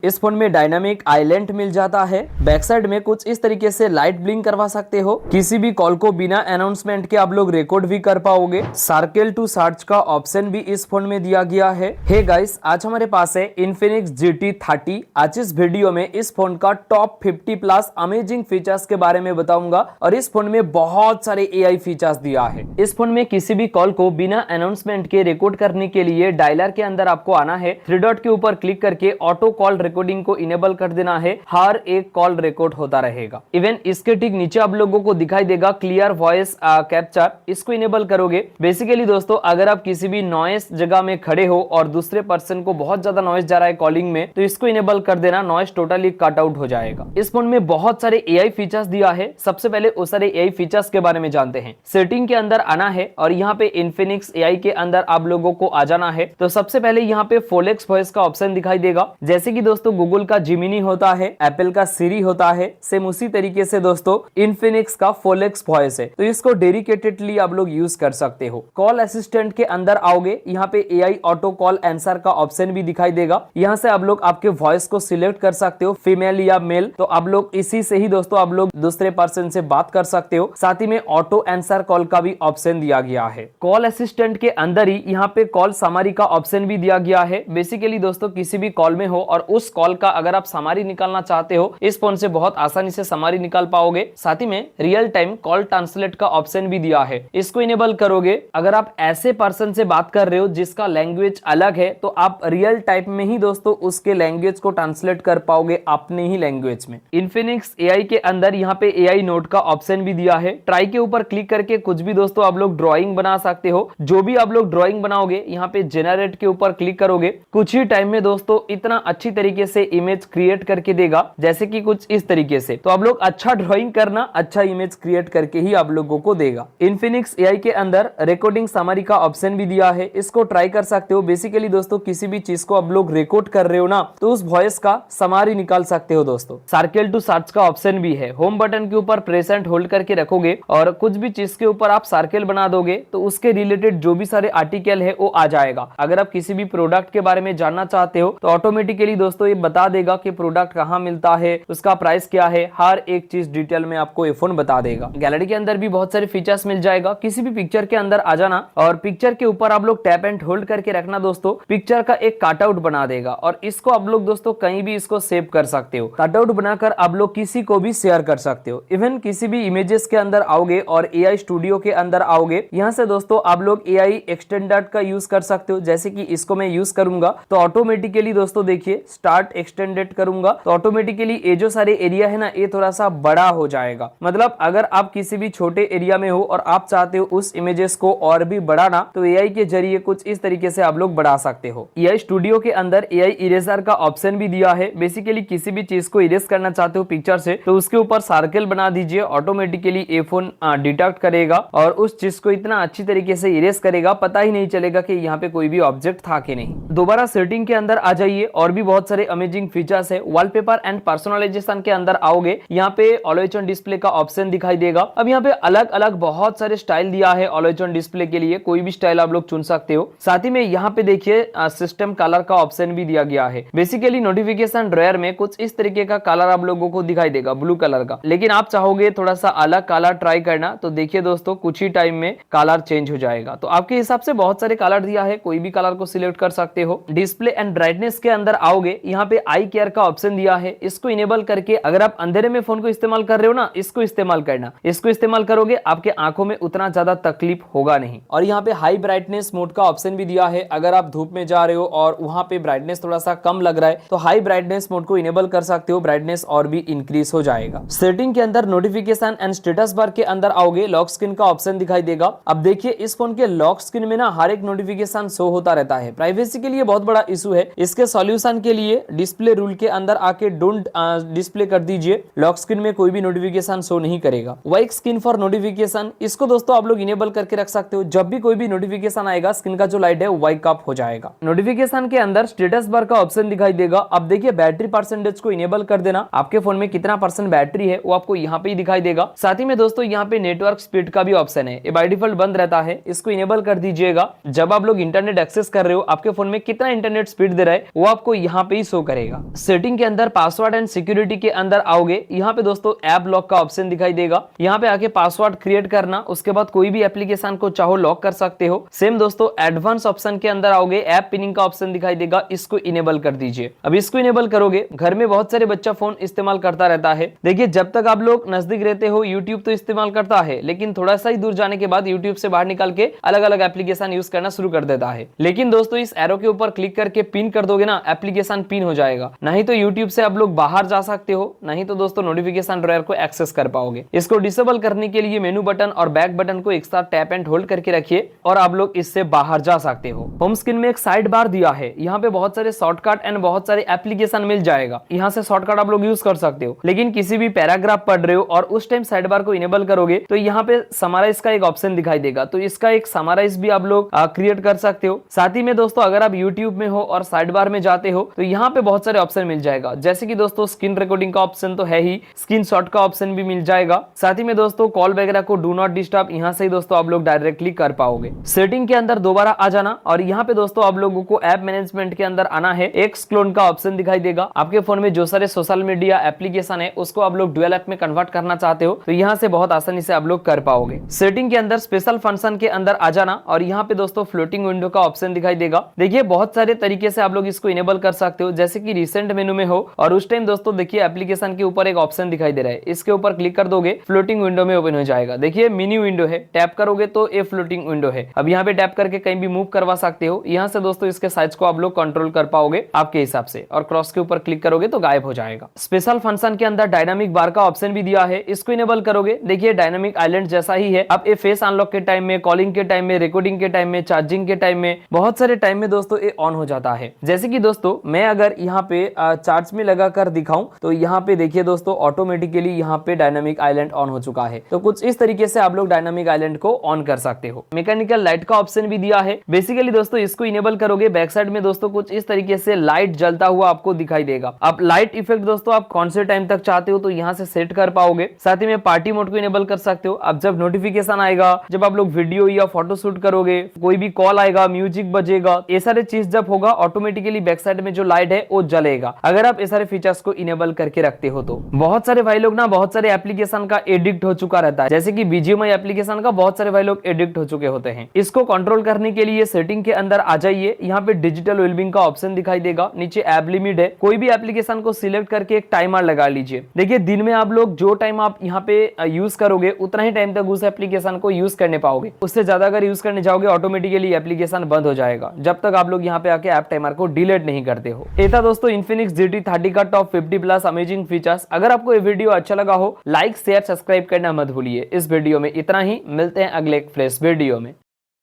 इस फोन में dynamic island मिल जाता है। बैक साइड में कुछ इस तरीके से लाइट ब्लिंक करवा सकते हो। किसी भी कॉल को बिना अनाउंसमेंट के आप लोग रिकॉर्ड भी कर पाओगे। सर्कल टू सर्च का ऑप्शन भी इस फोन में दिया गया है। हे गाइस, आज हमारे पास है Infinix GT30। आज इस वीडियो में इस फोन का टॉप 50 प्लस अमेजिंग फीचर्स के बारे में बताऊंगा और इस फोन में बहुत सारे AI फीचर्स दिया है। इस फोन में किसी भी कॉल को बिना अनाउंसमेंट के रिकॉर्ड करने के लिए डायलर के अंदर आपको आना है। थ्री डॉट के ऊपर क्लिक करके ऑटो कॉल रिकॉर्डिंग को इनेबल कर देना है। हर एक कॉल रिकॉर्ड होता रहेगा। इवन इसके ठीक नीचे आप लोगों को दिखाई देगा क्लियर वॉइस कैप्चर। इसको इनेबल करोगे। बेसिकली दोस्तों, अगर आप किसी भी नॉइस जगह में खड़े हो और दूसरे पर्सन को बहुत ज्यादा नॉइस जा रहा है कॉलिंग में, तो इसको इनेबल कर देना। नॉइस टोटली कट आउट हो जाएगा। इस फोन में बहुत सारे AI फीचर्स दिया है। सबसे पहले उस सारे AI फीचर्स के बारे में जानते हैं। सेटिंग के अंदर आना है और यहाँ पे Infinix AI के अंदर आप लोगों को आ जाना है। तो सबसे पहले यहाँ पे फोलेक्स वॉइस का ऑप्शन दिखाई देगा। जैसे कि दोस्तों गूगल का जिमिनी होता है, एप्पल का सीरी होता है, सेम उसी तरीके से दोस्तों Infinix का फोलेक्स वॉइस है। तो इसको डेडिकेटेडली आप लोग यूज कर सकते हो। कॉल असिस्टेंट के अंदर आओगे, यहाँ पे AI ऑटो कॉल आंसर का ऑप्शन भी दिखाई देगा। यहाँ से आप लोग आपके वॉइस को सिलेक्ट कर सकते हो, फीमेल या मेल। तो आप लोग इसी से ही दोस्तों आप लोग दूसरे पर्सन से बात कर सकते हो। साथ ही में ऑटो आंसर कॉल का भी ऑप्शन दिया गया है। कॉल असिस्टेंट के अंदर ही यहाँ पे कॉल समरी का ऑप्शन भी दिया गया है। बेसिकली दोस्तों किसी भी कॉल में हो और उस कॉल का अगर आप समरी निकालना चाहते हो, इस फोन से बहुत आसानी से समरी निकाल पाओगे। साथ ही में रियल टाइम कॉल ट्रांसलेट का ऑप्शन भी दिया है। इसको इनेबल करोगे। अगर आप ऐसे पर्सन से बात कर रहे हो जिसका लैंग्वेज अलग है, तो आप रियल टाइम में ही दोस्तों उसके लैंग्वेज को ट्रांसलेट कर पाओगे अपने ही लैंग्वेज में। Infinix AI के अंदर यहाँ पे AI नोट का ऑप्शन भी दिया है। ट्राई के ऊपर क्लिक करके कुछ भी दोस्तों आप लोग ड्राइंग बना सकते हो। जो भी आप लोग ड्राइंग बनाओगे, यहाँ पे जेनरेट के ऊपर क्लिक करोगे, कुछ ही टाइम में दोस्तों इतना अच्छी तरीके से इमेज क्रिएट करके देगा, जैसे कि कुछ इस तरीके से। तो आप लोग अच्छा ड्राइंग करना, अच्छा इमेज क्रिएट करके ही आप लोगों को देगा। Infinix AI के अंदर रिकॉर्डिंग समरी का ऑप्शन भी दिया है। इसको ट्राई कर सकते हो। बेसिकली दोस्तों किसी भी चीज को आप लोग रिकॉर्ड कर रहे हो ना, तो उस वॉइस का समरी निकाल सकते हो दोस्तों। सर्कल टू सर्च का ऑप्शन भी है। होम बटन के ऊपर प्रेस एंड होल्ड करके रखोगे और कुछ भी चीज के ऊपर आप सर्कल बना दोगे, तो उसके रिलेटेड जो भी सारे आर्टिकल है वो आ जाएगा। अगर आप किसी भी प्रोडक्ट के बारे में जानना चाहते हो, तो ऑटोमेटिकली दोस्तों ये बता देगा कि प्रोडक्ट कहाँ मिलता है, उसका प्राइस क्या है, हर एक चीज डिटेल में आपको ये फोन बता देगा। गैलरी के अंदर भी बहुत सारे फीचर्स मिल जाएगा। किसी भी पिक्चर के अंदर आ जाना और पिक्चर के ऊपर आप लोग टैप एंड होल्ड करके रखना दोस्तों। पिक्चर का एक कटआउट बना देगा और इसको आप लोग दोस्तों कहीं भी इसको सेव कर सकते हो। कटआउट बनाकर आप लोग किसी को भी शेयर कर सकते हो। इवन किसी भी इमेजेस के अंदर आओगे और AI स्टूडियो के अंदर आओगे, यहाँ से दोस्तों आप लोग AI एक्सटेंडेड का यूज कर सकते हो। जैसे कि इसको मैं यूज करूंगा तो ऑटोमेटिकली दोस्तों देखिए स्टार्ट एक्सटेंडेड करूंगा तो ऑटोमेटिकली ये जो सारे एरिया है ना, ये थोड़ा सा बड़ा हो जाएगा। मतलब अगर आप किसी भी छोटे एरिया में हो और आप चाहते हो उस इमेजेस को और भी बढ़ाना, तो AI के जरिए कुछ इस तरीके से आप लोग बढ़ा सकते हो। AI स्टूडियो के अंदर AI इरेजर का ऑप्शन भी दिया है। बेसिकली किसी भी चीज को इरेज करना चाहते हो पिक्चर से, तो उसके ऊपर सर्कल बना दीजिए। ऑटोमेटिकली ये फोन डिटेक्ट करेगा और उस चीज को इतना अच्छी तरीके से इरेज करेगा, पता ही नहीं चलेगा कि यहाँ पे कोई भी ऑब्जेक्ट था कि नहीं। दोबारा सेटिंग के अंदर आ जाइए और भी बहुत सारे अमेजिंग फीचर्स है। वॉलपेपर एंड पर्सनलाइजेशन के अंदर आओगे, यहाँ पे ऑलवेज ऑन डिस्प्ले का ऑप्शन दिखाई देगा। अब यहाँ पे अलग अलग बहुत सारे स्टाइल दिया है ऑलवेज ऑन डिस्प्ले के लिए। कोई भी स्टाइल आप लोग चुन सकते हो। साथ ही में यहाँ पे देखिए सिस्टम कलर का ऑप्शन भी दिया गया है। बेसिकली नोटिफिकेशन ड्रॉयर में कुछ इस तरीके का कलर आप लोगों को दिखाई देगा, ब्लू कलर का। लेकिन आप चाहोगे थोड़ा सा अलग कलर ट्राई करना, तो देखिए दोस्तों कुछ ही टाइम में कलर चेंज हो जाएगा। तो आपके हिसाब से बहुत सारे कलर दिया है, कोई भी कलर को सिलेक्ट कर सकते हो। डिस्प्ले एंड ब्राइटनेस के अंदर आओगे, यहाँ पे आई केयर का ऑप्शन दिया है। इसको इनेबल करके अगर आप अंधेरे में फोन को इस्तेमाल कर रहे हो ना, इसको इस्तेमाल करना। इसको इस्तेमाल करोगे आपके आंखों में उतना ज्यादा तकलीफ होगा नहीं। और यहाँ पे हाई ब्राइटनेस मोड का ऑप्शन भी दिया है। अगर आप धूप में जा रहे हो और वहां पे ब्राइटनेस थोड़ा सा कम लग रहा है, तो हाई ब्राइटनेस मोड को इनेबल कर सकते हो। ब्राइटनेस और भी इंक्रीज हो जाएगा। सेटिंग के अंदर नोटिफिकेशन एंड स्टेटस बार के अंदर आओगे, लॉक स्क्रीन का ऑप्शन दिखाई देगा। अब देखिए इस फोन के लॉक स्क्रीन में ना हर एक नोटिफिकेशन शो होता रहता है। प्राइवेसी के लिए बहुत बड़ा इशू है। इसके सॉल्यूशन के लिए डिस्प्ले रूल के अंदर आके डोंट डिस्प्ले कर दीजिए। लॉक स्क्रीन में कोई भी नोटिफिकेशन शो नहीं करेगा। वाइक स्क्रीन फॉर नोटिफिकेशन, इसको दोस्तों आप लोग इनेबल करके रख सकते हो। जब भी कोई भी नोटिफिकेशन आएगा, स्क्रीन का जो लाइट है वाइक ऑफ हो जाएगा। नोटिफिकेशन के अंदर स्टेटस बार का ऑप्शन दिखाई देगा। अब देखिए बैटरी परसेंटेज को इनेबल कर देना। आपके फोन में कितना % बैटरी है वो आपको यहाँ पे ही दिखाई देगा। साथ ही में दोस्तों यहाँ पे नेटवर्क स्पीड का भी ऑप्शन है। ये बाय डिफॉल्ट बंद रहता है, इसको इनेबल कर दीजिएगा। जब आप लोग इंटरनेट एक्सेस कर रहे हो, आपके फोन में कितना इंटरनेट स्पीड दे रहा है वो आपको यहाँ पे ही शो करेगा। सेटिंग के अंदर पासवर्ड एंड सिक्योरिटी के अंदर आओगे, यहाँ पे दोस्तों ऐप लॉक का ऑप्शन दिखाई देगा। यहाँ पे आके पासवर्ड क्रिएट करना, उसके बाद कोई भी एप्लीकेशन को चाहो लॉक कर सकते हो। सेम दोस्तों एडवांस ऑप्शन के अंदर आओगे, ऐप पिनिंग का ऑप्शन दिखाई देगा, इसको इनेबल कर दीजिए। अब इसको इनेबल करोगे, घर में बहुत सारे बच्चा फोन इस्तेमाल करता रहता है। देखिए जब तक आप लोग नजदीक रहते हो यूट्यूब तो इस्तेमाल करता है, लेकिन थोड़ा सा ही दूर जाने के बाद यूट्यूब से बाहर निकाल के अलग अलग एप्लीकेशन यूज करना शुरू कर देता है। लेकिन दोस्तों इस एरो के ऊपर क्लिक करके पिन कर दोगे ना, एप्लीकेशन पिन हो जाएगा। नहीं तो यूट्यूब से आप लोग बाहर जा सकते हो, नहीं तो दोस्तों नोटिफिकेशन ड्रॉयर को एक्सेस कर पाओगे। इसको डिसेबल करने के लिए मेनू बटन और बैक बटन को एक साथ टैप एंड होल्ड करके रखिए और आप लोग इससे बाहर जा सकते हो। होम स्क्रीन में एक साइड बार दिया है, यहाँ पे बहुत सारे शॉर्टकट एंड बहुत सारे एप्लीकेशन मिल जाएगा। यहाँ से शॉर्टकट आप लोग यूज कर सकते हो। लेकिन किसी भी पैराग्राफ पढ़ रहे हो और उस टाइम साइड बार को इनेबल करोगे तो यहाँ पे समराइज का एक ऑप्शन दिखाई देगा, तो इसका एक समराइज भी आप लोग क्रिएट कर सकते हो। साथ ही में दोस्तों अगर आप यूट्यूब में हो और साइड बार में जाते हो तो यहाँ पे बहुत सारे ऑप्शन मिल जाएगा, जैसे कि दोस्तों स्क्रीन रिकॉर्डिंग का ऑप्शन तो है ही, स्क्रीनशॉट का ऑप्शन भी मिल जाएगा। साथ ही में दोस्तों कॉल वगैरह को डू नॉट डिस्टर्ब यहाँ से ही दोस्तों आप लोग डायरेक्टली कर पाओगे। सेटिंग के अंदर दोबारा आ जाना और यहाँ पे दोस्तों आप लोगों को ऐप मैनेजमेंट के अंदर आना है। एक्स क्लोन का ऑप्शन दिखाई देगा। आपके फोन में जो सारे सोशल मीडिया एप्लीकेशन है उसको आप लोग डुअल ऐप में कन्वर्ट करना चाहते हो तो यहाँ से बहुत आसानी से आप लोग कर पाओगे। सेटिंग के अंदर स्पेशल फंक्शन के अंदर आ जाना और यहाँ पे दोस्तों फ्लोटिंग विंडो का ऑप्शन दिखाई देगा। देखिए बहुत सारे तरीके से आप लोग इसको इनेबल कर सकते हो, जैसे कि रिसेंट मेनू में हो और उस टाइम दोस्तों देखिए एप्लीकेशन के ऊपर एक ऑप्शन दिखाई दे रहा है, इसके ऊपर क्लिक कर दोगे फ्लोटिंग विंडो में ओपन हो जाएगा। देखिए मिनी विंडो है, टैप करोगे तो ये फ्लोटिंग विंडो है। अब यहाँ पे टैप करके कहीं भी मूव करवा सकते हो। यहाँ से दोस्तों इसके साइज को आप लोग कंट्रोल कर पाओगे आपके हिसाब से, और क्रॉस के ऊपर क्लिक करोगे तो गायब हो जाएगा। स्पेशल फंक्शन के अंदर डायनामिक बार का ऑप्शन भी दिया है, इसको इनेबल करोगे। देखिए डायनामिक आइलैंड जैसा ही है। अब ये फेस अनलॉक के टाइम में, कॉलिंग के टाइम में, रिकॉर्डिंग के टाइम में, चार्जिंग के टाइम में, बहुत सारे टाइम में दोस्तों ये ऑन हो जाता है। जैसे कि दोस्तों मैं अगर यहाँ पे चार्ज में लगा कर दिखाऊं तो यहाँ पे देखिए दोस्तों ऑटोमेटिकली यहाँ पे डायनामिक आइलैंड ऑन हो चुका है। तो कुछ इस तरीके से आप लोग डायनामिक आइलैंड को ऑन कर सकते हो। मैकेनिकल लाइट का ऑप्शन भी दिया है। बेसिकली दोस्तों इसको इनेबल करोगे, बैक साइड में दोस्तों कुछ इस तरीके से लाइट जलता हुआ आपको दिखाई देगा। अब लाइट इफेक्ट दोस्तों आप कौन से टाइम तक चाहते हो तो यहाँ से सेट कर पाओगे। साथ ही में पार्टी मोड को इनेबल कर सकते हो। अब जब नोटिफिकेशन आएगा, जब आप लोग वीडियो या फोटो शूट करोगे, कोई भी कॉल आएगा, म्यूजिक बजेगा, ये सारे चीज जब होगा ऑटोमेटिकली बैक साइड में जो लाइट है वो जलेगा, अगर आप ये सारे फीचर्स को इनेबल करके रखते हो तो। बहुत सारे भाई लोग ना बहुत सारे एप्लीकेशन का एडिक्ट हो चुका रहता है, जैसे कि बीजीएमआई एप्लीकेशन का बहुत सारे भाई लोग एडिक्ट हो चुके होते हैं। इसको कंट्रोल करने के लिए सेटिंग के अंदर आ जाइए। यहाँ पे डिजिटल वेलबींग का ऑप्शन दिखाई देगा, नीचे ऐप लिमिट है। कोई भी एप्लीकेशन को सिलेक्ट करके एक टाइमर लगा लीजिए। देखिए दिन में आप लोग जो टाइम आप यहाँ पे यूज करोगे उतना ही टाइम तक उस एप्लीकेशन को यूज करने पाओगे। उससे ज्यादा अगर यूज करने जाओगे ऑटोमेटिकली एप्लीकेशन बंद हो जाएगा, जब तक आप लोग यहाँ पे आके ऐप टाइमर को डिलीट नहीं करते हो। ये था दोस्तों Infinix GT30 का टॉप 50 प्लस अमेजिंग फीचर्स। अगर आपको ये वीडियो अच्छा लगा हो, लाइक शेयर सब्सक्राइब करना मत भूलिए। इस वीडियो में इतना ही, मिलते हैं अगले एक फ्रेश वीडियो में।